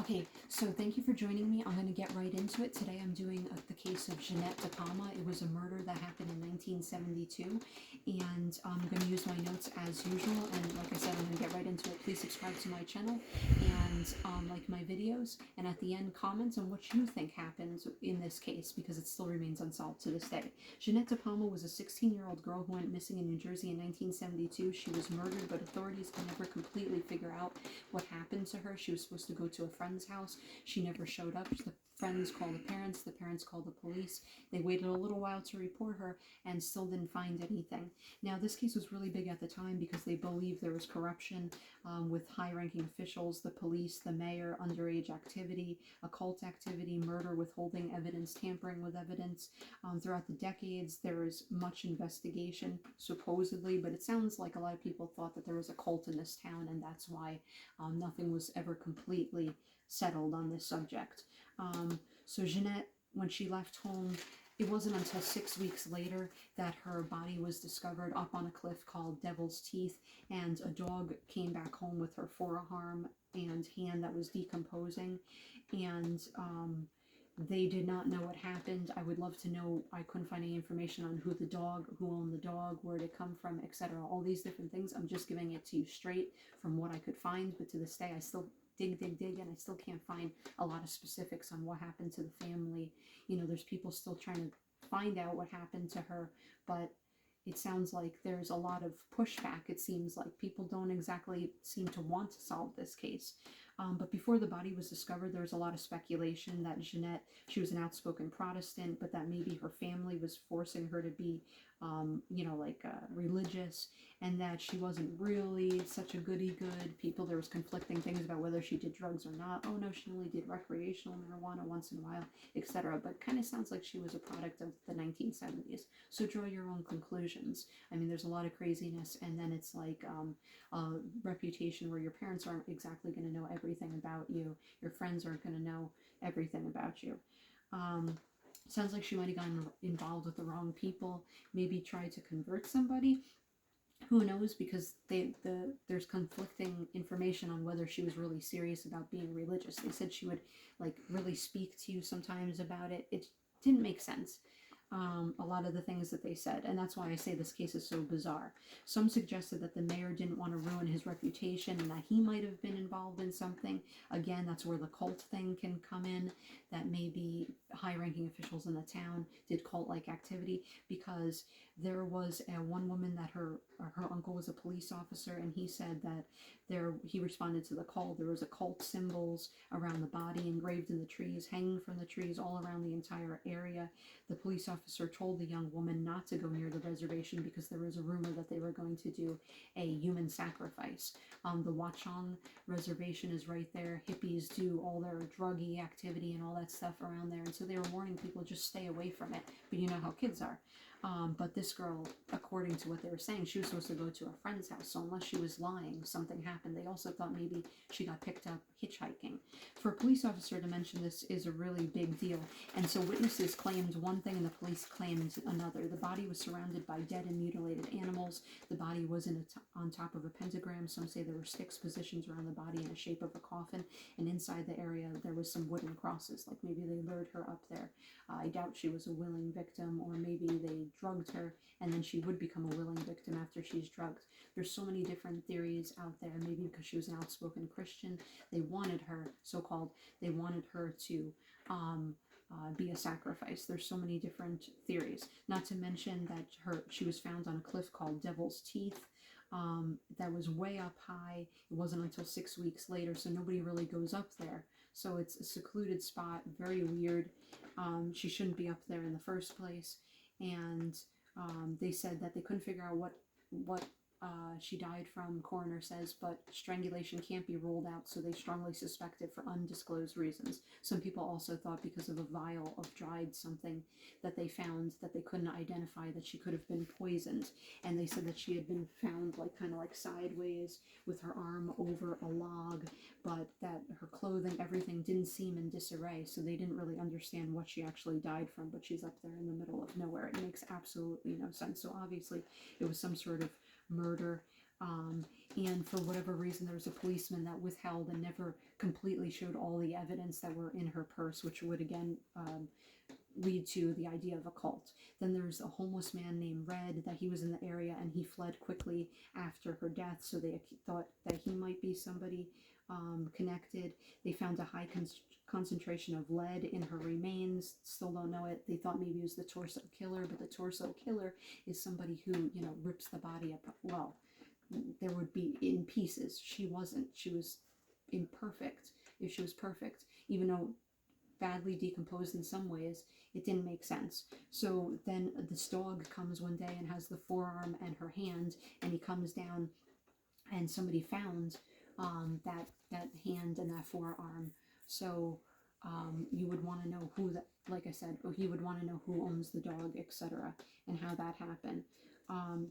Okay, so thank you for joining me. I'm going to get right into it. Today I'm doing the case of Jeanette Depalma. It was a murder that happened in 1972, and I'm going to use my notes as usual. And like I said, I'm going to get right into it. Please subscribe to my channel and like my videos. And at the end, comment on what you think happened in this case, because it still remains unsolved to this day. Jeanette Depalma was a 16-year-old girl who went missing in New Jersey in 1972. She was murdered, but authorities can never completely figure out what happened to her. She was supposed to go to a friend's house. She never showed up. The friends called the parents called the police. They waited a little while to report her and still didn't find anything. Now, this case was really big at the time because they believed there was corruption with high-ranking officials, the police, the mayor, underage activity, occult activity, murder, withholding evidence, tampering with evidence. Throughout the decades, there was much investigation, supposedly, but it sounds like a lot of people thought that there was a cult in this town, and that's why nothing was ever completely settled on this subject. So Jeanette, when she left home, it wasn't until 6 weeks later that her body was discovered up on a cliff called Devil's Teeth, and a dog came back home with her forearm and hand that was decomposing, and they did not know what happened. I would love to know. I couldn't find any information on who owned the dog, where did it come from, etc. All these different things. I'm just giving it to you straight from what I could find, but to this day, I still dig, and I still can't find a lot of specifics on what happened to the family. You know, there's people still trying to find out what happened to her, but it sounds like there's a lot of pushback. It seems like people don't exactly seem to want to solve this case. But before the body was discovered, there was a lot of speculation that Jeanette, she was an outspoken Protestant, but that maybe her family was forcing her to be, religious, and that she wasn't really such a goody-good. There was conflicting things about whether she did drugs or not. Oh no, she only did recreational marijuana once in a while, etc. But kind of sounds like she was a product of the 1970s. So draw your own conclusions. I mean, there's a lot of craziness, and then it's like reputation where your parents aren't exactly going to know everything about you. Your friends aren't going to know everything about you. Sounds like she might have gotten involved with the wrong people, maybe tried to convert somebody. Who knows, because there's conflicting information on whether she was really serious about being religious. They said she would like really speak to you sometimes about it. It didn't make sense. A lot of the things that they said, and that's why I say this case is so bizarre. Some suggested that the mayor didn't want to ruin his reputation and that he might have been involved in something. Again, that's where the cult thing can come in, that maybe high-ranking officials in the town did cult-like activity, because there was one woman that her uncle was a police officer, and he said that he responded to the call. There was occult symbols around the body, engraved in the trees, hanging from the trees all around the entire area. The police officer told the young woman not to go near the reservation because there was a rumor that they were going to do a human sacrifice. The Watchung reservation is right there. Hippies do all their druggy activity and all that stuff around there, and so they were warning people, just stay away from it. But you know how kids are. But this girl, according to what they were saying, she was supposed to go to a friend's house, so unless she was lying, something happened. They also thought maybe she got picked up hitchhiking. For a police officer to mention this is a really big deal, and so witnesses claimed one thing and the police claimed another. The body was surrounded by dead and mutilated animals. The body was on top of a pentagram. Some say there were 6 positions around the body in the shape of a coffin, and inside the area there was some wooden crosses, like maybe they lured her up there. I doubt she was a willing victim, or maybe they drugged her and then she would become a willing victim after she's drugged. There's so many different theories out there. Maybe because she was an outspoken Christian, they wanted her, they wanted her to be a sacrifice. There's so many different theories. Not to mention that she was found on a cliff called Devil's Teeth. That was way up high. It wasn't until 6 weeks later, so nobody really goes up there. So it's a secluded spot, very weird. She shouldn't be up there in the first place. And they said that they couldn't figure out what she died from, coroner says, but strangulation can't be ruled out, so they strongly suspect it for undisclosed reasons. Some people also thought because of a vial of dried something that they found that they couldn't identify, that she could have been poisoned. And they said that she had been found kind of sideways with her arm over a log, but that her clothing, everything didn't seem in disarray, so they didn't really understand what she actually died from, but she's up there in the middle of nowhere. It makes absolutely no sense. So obviously it was some sort of murder. And for whatever reason, there was a policeman that withheld and never completely showed all the evidence that were in her purse, which would again lead to the idea of a cult. Then there's a homeless man named Red, that he was in the area and he fled quickly after her death, so they thought that he might be somebody connected. They found a high concentration of lead in her remains. Still don't know it. They thought maybe it was the torso killer, but the torso killer is somebody who, you know, rips the body up. Well, there would be in pieces. She wasn't. She was imperfect. If she was perfect, even though badly decomposed in some ways, it didn't make sense. So then this dog comes one day and has the forearm and her hand, and he comes down, and somebody found that hand and that forearm. So you would want to know who that, like I said, he would want to know who owns the dog, etc., and how that happened.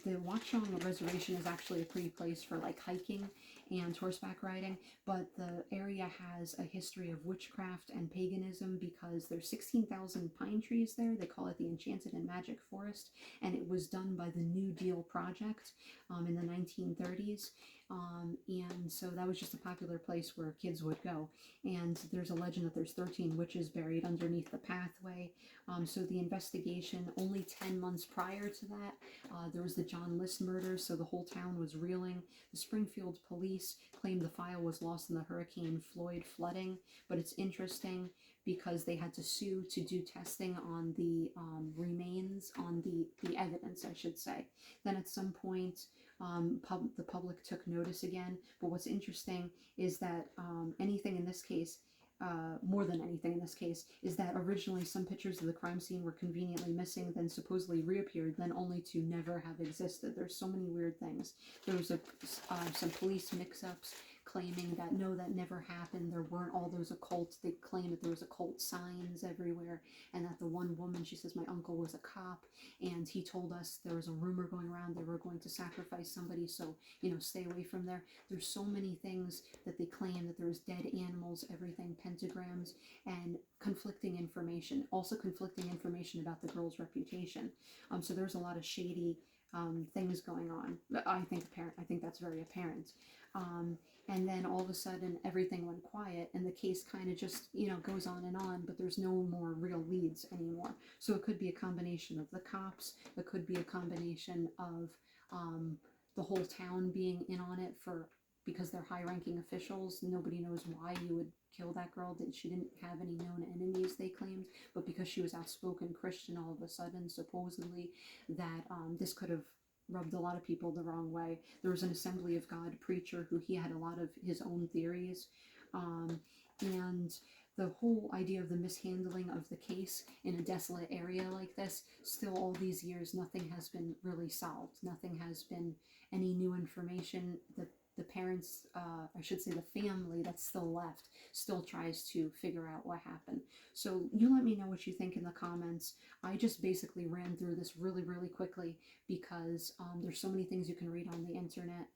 The Watchung Reservation is actually a pretty place for like hiking and horseback riding, but the area has a history of witchcraft and paganism because there's 16,000 pine trees there. They call it the Enchanted and Magic Forest, and it was done by the New Deal Project in the 1930s. And so that was just a popular place where kids would go. And there's a legend that there's 13 witches buried underneath the pathway. So the investigation, only 10 months prior to that, there was the John List murder, so the whole town was reeling. The Springfield police claimed the file was lost in the Hurricane Floyd flooding, but it's interesting because they had to sue to do testing on the remains, on the evidence, I should say. Then at some point, the public took notice again, but what's interesting is that anything in this case, more than anything in this case, is that originally some pictures of the crime scene were conveniently missing, then supposedly reappeared, then only to never have existed. There's so many weird things. There was some police mix-ups claiming that no, that never happened. There weren't all those occult. They claimed that there was occult signs everywhere, and that the one woman, she says, my uncle was a cop, and he told us there was a rumor going around they were going to sacrifice somebody, so, you know, stay away from there. There's so many things that they claim, that there was dead animals, everything, pentagrams, and conflicting information. Also conflicting information about the girl's reputation. So there's a lot of shady things going on. I think that's very apparent. And then all of a sudden everything went quiet and the case kind of just, you know, goes on, but there's no more real leads anymore. So it could be a combination of the cops, it could be a combination of the whole town being in on it because they're high-ranking officials. Nobody knows why you would kill that girl. She didn't have any known enemies, they claimed, but because she was outspoken Christian all of a sudden, supposedly, that this could have rubbed a lot of people the wrong way. There was an Assembly of God preacher who he had a lot of his own theories, and the whole idea of the mishandling of the case in a desolate area like this, still all these years, nothing has been really solved. Nothing has been any new information. The parents, I should say the family that's still left, still tries to figure out what happened. So you let me know what you think in the comments. I just basically ran through this really, really quickly because there's so many things you can read on the internet.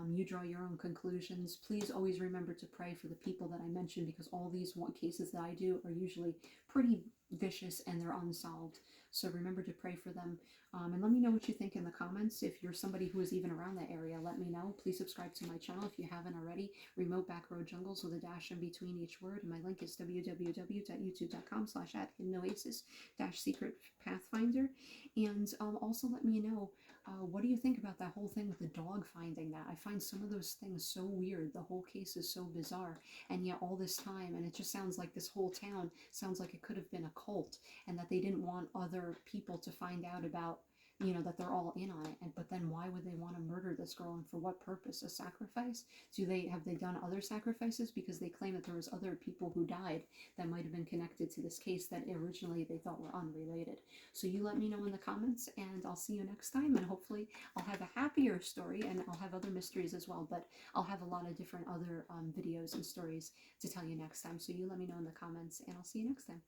You draw your own conclusions. Please always remember to pray for the people that I mentioned, because all these cases that I do are usually pretty vicious and they're unsolved. So remember to pray for them. And let me know what you think in the comments. If you're somebody who is even around that area, let me know. Please subscribe to my channel if you haven't already. Remote-Backroad-Jungles with a dash in between each word. And my link is www.youtube.com/@hidden-oasis-secret-pathfinder. And also let me know, what do you think about that whole thing with the dog finding that? I find some of those things so weird. The whole case is so bizarre. And yet all this time, and it just sounds like this whole town sounds like it could have been a cult, and that they didn't want other people to find out about, you know, that they're all in on it. But then why would they want to murder this girl, and for what purpose? A sacrifice? Have they done other sacrifices? Because they claim that there was other people who died that might have been connected to this case that originally they thought were unrelated. So you let me know in the comments, and I'll see you next time, and hopefully I'll have a happier story, and I'll have other mysteries as well, but I'll have a lot of different other videos and stories to tell you next time. So you let me know in the comments, and I'll see you next time.